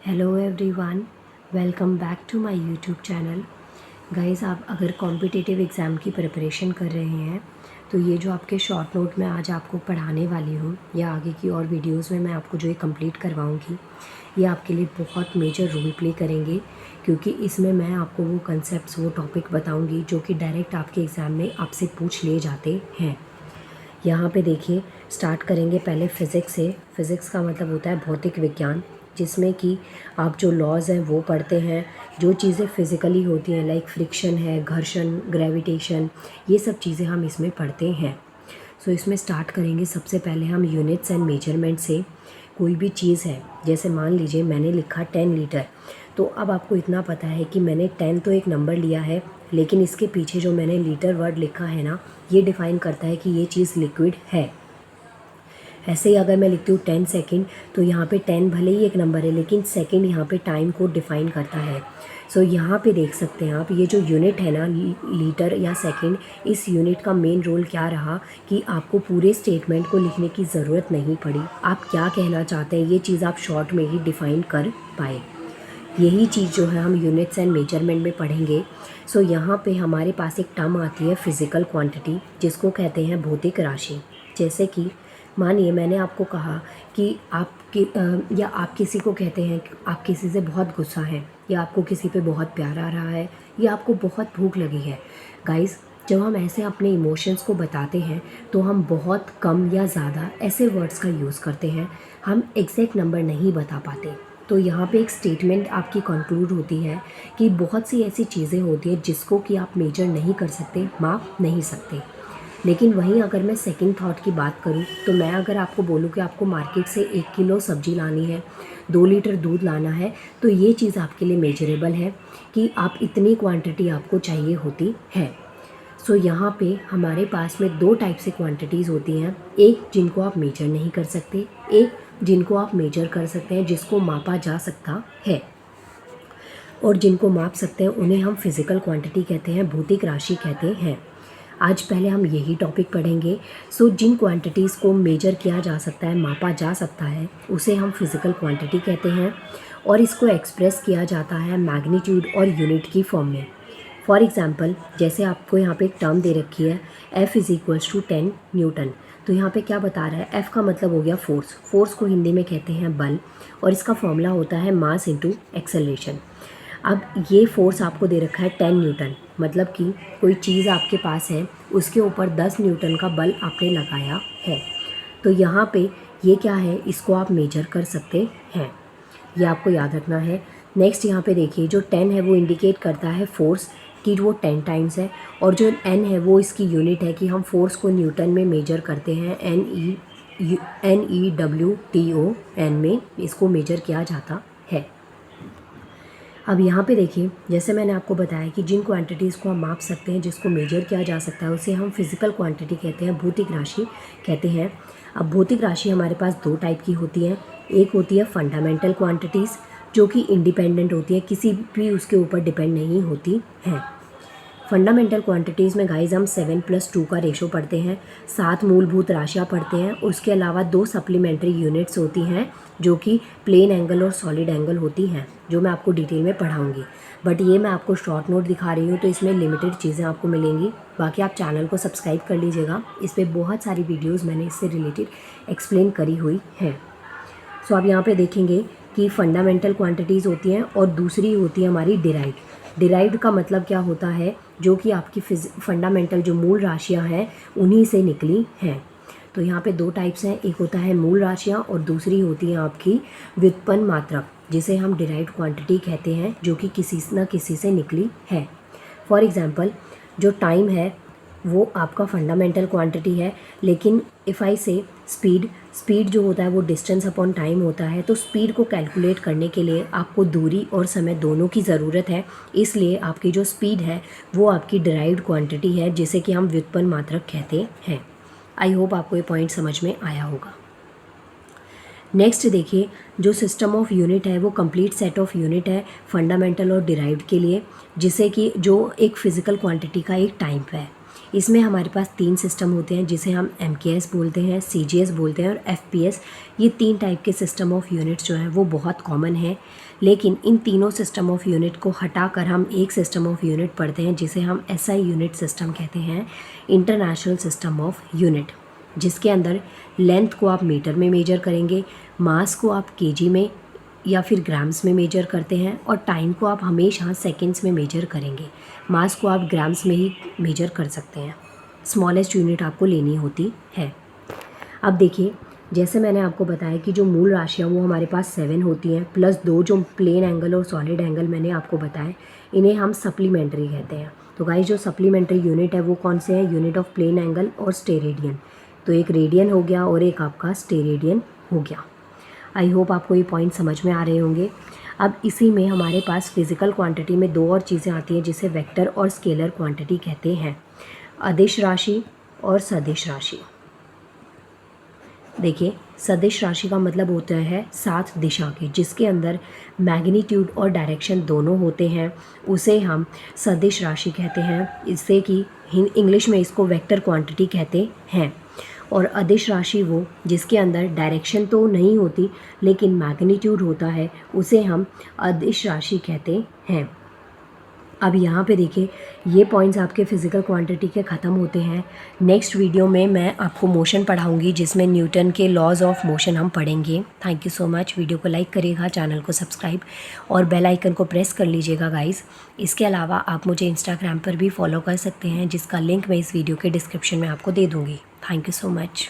Hello everyone, welcome back to my YouTube channel. Guys, आप अगर competitive exam की preparation कर रहे हैं तो ये जो आपके शॉर्ट नोट में आज आपको पढ़ाने वाली हूँ या आगे की और वीडियोस में मैं आपको जो ये कंप्लीट करवाऊँगी, ये आपके लिए बहुत मेजर रोल प्ले करेंगे, क्योंकि इसमें मैं आपको वो कंसेप्ट्स, वो टॉपिक बताऊँगी जो कि डायरेक्ट आपके एग्ज़ाम में आपसे पूछ लिए जाते हैं। यहाँ पे देखिए, स्टार्ट करेंगे पहले फ़िज़िक्स से। फ़िज़िक्स का मतलब होता है भौतिक विज्ञान, जिसमें कि आप जो लॉज हैं वो पढ़ते हैं, जो चीज़ें फिज़िकली होती हैं लाइक फ्रिक्शन है, घर्षण, ग्रेविटेशन, ये सब चीज़ें हम इसमें पढ़ते हैं। सो इसमें स्टार्ट करेंगे सबसे पहले हम यूनिट्स एंड मेजरमेंट से। कोई भी चीज़ है, जैसे मान लीजिए मैंने लिखा 10 लीटर, तो अब आपको इतना पता है कि मैंने 10 तो एक नंबर लिया है, लेकिन इसके पीछे जो मैंने लीटर वर्ड लिखा है ना, ये डिफ़ाइन करता है कि ये चीज़ लिक्विड है। ऐसे ही अगर मैं लिखती हूँ 10 सेकेंड, तो यहाँ पे 10 भले ही एक नंबर है, लेकिन सेकेंड यहाँ पे टाइम को डिफ़ाइन करता है। सो यहाँ पे देख सकते हैं आप, ये जो यूनिट है ना, लीटर या सेकेंड, इस यूनिट का मेन रोल क्या रहा कि आपको पूरे स्टेटमेंट को लिखने की ज़रूरत नहीं पड़ी। आप क्या कहना चाहते हैं ये चीज़ आप शॉर्ट में ही डिफ़ाइन कर पाए। यही चीज़ जो है हम यूनिट्स एंड मेजरमेंट में पढ़ेंगे। सो यहाँ पे हमारे पास एक टर्म आती है फिज़िकल क्वांटिटी, जिसको कहते हैं भौतिक राशि। जैसे कि मानिए मैंने आपको कहा कि या आप किसी को कहते हैं कि आप किसी से बहुत गुस्सा हैं, या आपको किसी पे बहुत प्यार आ रहा है, या आपको बहुत भूख लगी है। गाइस, जब हम ऐसे अपने इमोशंस को बताते हैं तो हम बहुत कम या ज़्यादा ऐसे वर्ड्स का यूज़ करते हैं, हम एग्जैक्ट नंबर नहीं बता पाते। तो यहाँ पे एक स्टेटमेंट आपकी कंक्लूड होती है कि बहुत सी ऐसी चीज़ें होती हैं जिसको कि आप मेजर नहीं कर सकते, माप नहीं सकते। लेकिन वहीं अगर मैं सेकंड थॉट की बात करूं, तो मैं अगर आपको बोलूं कि आपको मार्केट से 1 किलो सब्ज़ी लानी है, 2 लीटर दूध लाना है, तो ये चीज़ आपके लिए मेजरेबल है कि आप इतनी क्वांटिटी आपको चाहिए होती है। सो यहाँ पे हमारे पास में 2 टाइप से क्वांटिटीज़ होती हैं, एक जिनको आप मेजर नहीं कर सकते, एक जिनको आप मेजर कर सकते हैं, जिसको मापा जा सकता है। और जिनको माप सकते हैं उन्हें हम फिज़िकल क्वांटिटी कहते हैं, भौतिक राशि कहते हैं। आज पहले हम यही टॉपिक पढ़ेंगे। सो जिन क्वांटिटीज़ को मेजर किया जा सकता है, मापा जा सकता है, उसे हम फिज़िकल क्वांटिटी कहते हैं, और इसको एक्सप्रेस किया जाता है मैग्नीट्यूड और यूनिट की फॉर्म में। फॉर एग्ज़ाम्पल, जैसे आपको यहाँ पे एक टर्म दे रखी है F = 10 न्यूटन। तो यहाँ पे क्या बता रहा है, F का मतलब हो गया फोर्स। फोर्स को हिंदी में कहते हैं बल, और इसका फॉर्मूला होता है मास इंटू एक्सेलरेशन। अब ये फोर्स आपको दे रखा है 10 न्यूटन, मतलब कि कोई चीज़ आपके पास है, उसके ऊपर 10 न्यूटन का बल आपने लगाया है। तो यहाँ पे ये क्या है, इसको आप मेजर कर सकते हैं, ये आपको याद रखना है। नेक्स्ट यहाँ पे देखिए, जो 10 है वो इंडिकेट करता है फोर्स कि वो 10 टाइम्स है, और जो n है वो इसकी यूनिट है कि हम फोर्स को न्यूटन में मेजर करते हैं, NEWTON में इसको मेजर किया जाता है। अब यहाँ पे देखिए, जैसे मैंने आपको बताया कि जिन क्वांटिटीज़ को हम माप सकते हैं, जिसको मेजर किया जा सकता है, उसे हम फिज़िकल क्वांटिटी कहते हैं, भौतिक राशि कहते हैं। अब भौतिक राशि हमारे पास 2 टाइप की होती है। एक होती है फंडामेंटल क्वांटिटीज़, जो कि इंडिपेंडेंट होती है, किसी भी उसके ऊपर डिपेंड नहीं होती हैं। फंडामेंटल क्वांटिटीज़ में गाइज हम 7+2 का रेशो पढ़ते हैं, 7 मूलभूत राशियाँ पढ़ते हैं। उसके अलावा 2 सप्लीमेंट्री यूनिट्स होती हैं, जो कि प्लेन एंगल और सॉलिड एंगल होती हैं, जो मैं आपको डिटेल में पढ़ाऊँगी। बट ये मैं आपको शॉर्ट नोट दिखा रही हूँ, तो इसमें लिमिटेड चीज़ें आपको मिलेंगी। बाकी आप चैनल को सब्सक्राइब कर लीजिएगा, इस पर बहुत सारी वीडियोज़ मैंने इससे रिलेटेड एक्सप्लेन करी हुई हैं। सो आप यहाँ पे देखेंगे कि फंडामेंटल क्वांटिटीज़ होती हैं, और दूसरी होती है हमारी डिराइव्ड। डिराइव्ड का मतलब क्या होता है, जो कि आपकी फंडामेंटल जो मूल राशियाँ हैं उन्हीं से निकली हैं। तो यहाँ पे 2 टाइप्स हैं, एक होता है मूल राशियाँ और दूसरी होती है आपकी व्युत्पन्न मात्रक, जिसे हम डिराइव्ड क्वांटिटी कहते हैं, जो कि किसी न किसी से निकली है। फॉर एग्ज़ाम्पल, जो टाइम है वो आपका फंडामेंटल क्वांटिटी है, लेकिन इफ़ आई से स्पीड जो होता है वो डिस्टेंस अपॉन टाइम होता है। तो स्पीड को कैलकुलेट करने के लिए आपको दूरी और समय दोनों की ज़रूरत है, इसलिए आपकी जो स्पीड है वो आपकी डिराइव्ड क्वांटिटी है, जिसे कि हम व्युत्पन्न मात्रक कहते हैं। आई होप आपको ये पॉइंट समझ में आया होगा। नेक्स्ट देखिए, जो सिस्टम ऑफ यूनिट है वो कंप्लीट सेट ऑफ यूनिट है फंडामेंटल और डिराइव्ड के लिए, जिसे कि जो एक फिज़िकल क्वांटिटी का एक टाइप है। इसमें हमारे पास 3 सिस्टम होते हैं जिसे हम MKS बोलते हैं, CGS बोलते हैं और FPS। ये 3 टाइप के सिस्टम ऑफ यूनिट्स जो हैं वो बहुत कॉमन है, लेकिन इन तीनों सिस्टम ऑफ यूनिट को हटाकर हम एक सिस्टम ऑफ यूनिट पढ़ते हैं जिसे हम SI यूनिट सिस्टम कहते हैं, इंटरनेशनल सिस्टम ऑफ यूनिट, जिसके अंदर लेंथ को आप मीटर में मेजर करेंगे, मास को आप केजी में या फिर ग्राम्स में मेजर करते हैं और टाइम को आप हमेशा सेकंड्स में मेजर करेंगे। मास को आप ग्राम्स में ही मेजर कर सकते हैं। स्मॉलेस्ट यूनिट आपको लेनी होती है। अब देखिए, जैसे मैंने आपको बताया कि जो मूल राशियाँ वो हमारे पास 7 होती हैं, प्लस 2 जो प्लेन एंगल और सॉलिड एंगल मैंने आपको बताए, इन्हें हम सप्लीमेंट्री कहते हैं। तो गाइस, जो सप्लीमेंट्री यूनिट है वो कौन से हैं? यूनिट ऑफ प्लेन एंगल और स्टेरेडियन। तो एक रेडियन हो गया और एक आपका स्टेरेडियन हो गया। आई होप आपको ये पॉइंट समझ में आ रहे होंगे। अब इसी में हमारे पास फिज़िकल क्वांटिटी में 2 और चीज़ें आती हैं जिसे वेक्टर और स्केलर क्वांटिटी कहते हैं, अदिश राशि और सदिश राशि। देखिए, सदिश राशि का मतलब होता है 7 दिशा के, जिसके अंदर मैग्नीट्यूड और डायरेक्शन दोनों होते हैं, उसे हम सदिश राशि कहते हैं। इससे कि इंग्लिश में इसको वेक्टर क्वांटिटी कहते हैं। और अदिश राशि वो जिसके अंदर डायरेक्शन तो नहीं होती लेकिन मैग्नीट्यूड होता है, उसे हम अदिश राशि कहते हैं। अब यहाँ पे देखिए, ये पॉइंट्स आपके फ़िज़िकल क्वांटिटी के ख़त्म होते हैं। नेक्स्ट वीडियो में मैं आपको मोशन पढ़ाऊँगी जिसमें न्यूटन के लॉज ऑफ मोशन हम पढ़ेंगे। Thank you so much. Video को लाइक करिएगा, चैनल को सब्सक्राइब और बेल आइकन को प्रेस कर लीजिएगा गाइस। इसके अलावा आप मुझे इंस्टाग्राम पर भी फॉलो कर सकते हैं, जिसका लिंक मैं इस वीडियो के डिस्क्रिप्शन में आपको दे दूँगी। Thank you so much.